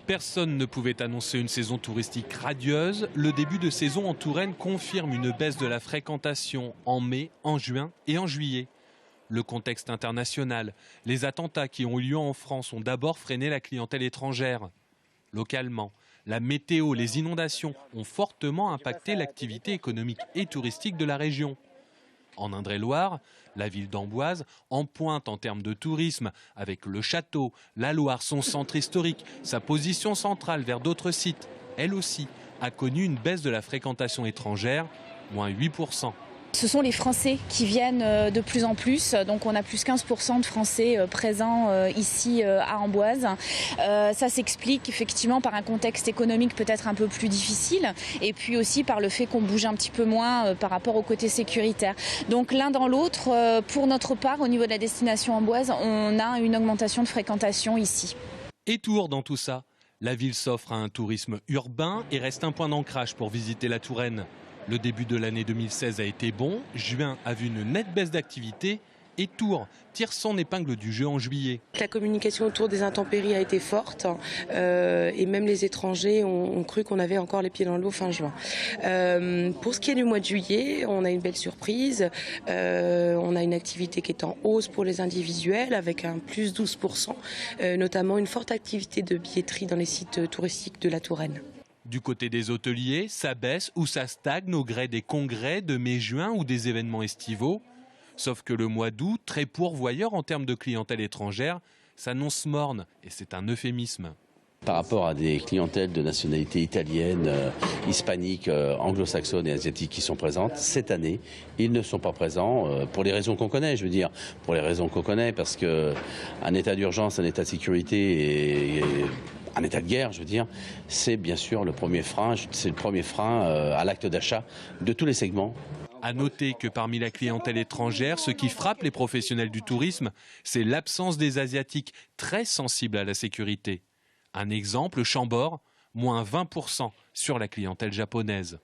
Personne ne pouvait annoncer une saison touristique radieuse. Le début de saison en Touraine confirme une baisse de la fréquentation en mai, en juin et en juillet. Le contexte international, les attentats qui ont eu lieu en France ont d'abord freiné la clientèle étrangère. Localement, la météo, les inondations ont fortement impacté l'activité économique et touristique de la région. En Indre-et-Loire, la ville d'Amboise en pointe en termes de tourisme avec le château, la Loire, son centre historique, sa position centrale vers d'autres sites. Elle aussi a connu une baisse de la fréquentation étrangère, moins 8%. Ce sont les Français qui viennent de plus en plus, donc on a plus 15% de Français présents ici à Amboise. Ça s'explique effectivement par un contexte économique peut-être un peu plus difficile et puis aussi par le fait qu'on bouge un petit peu moins par rapport au côté sécuritaire. Donc l'un dans l'autre, pour notre part, au niveau de la destination Amboise, on a une augmentation de fréquentation ici. Et Tours dans tout ça. La ville s'offre à un tourisme urbain et reste un point d'ancrage pour visiter la Touraine. Le début de l'année 2016 a été bon, juin a vu une nette baisse d'activité et Tours tire son épingle du jeu en juillet. La communication autour des intempéries a été forte et même les étrangers ont cru qu'on avait encore les pieds dans l'eau fin juin. Pour ce qui est du mois de juillet, on a une belle surprise. On a une activité qui est en hausse pour les individuels avec un plus 12%, notamment une forte activité de billetterie dans les sites touristiques de la Touraine. Du côté des hôteliers, ça baisse ou ça stagne au gré des congrès de mai-juin ou des événements estivaux. Sauf que le mois d'août, très pourvoyeur en termes de clientèle étrangère, s'annonce morne et c'est un euphémisme. Par rapport à des clientèles de nationalité italienne, hispanique, anglo-saxonne et asiatique qui sont présentes, cette année, ils ne sont pas présents pour les raisons qu'on connaît, je veux dire. Pour les raisons qu'on connaît, parce qu'un état d'urgence, un état de sécurité et un état de guerre, je veux dire, c'est bien sûr le premier frein à l'acte d'achat de tous les segments. À noter que parmi la clientèle étrangère, ce qui frappe les professionnels du tourisme, c'est l'absence des Asiatiques très sensibles à la sécurité. Un exemple, Chambord, moins 20% sur la clientèle japonaise.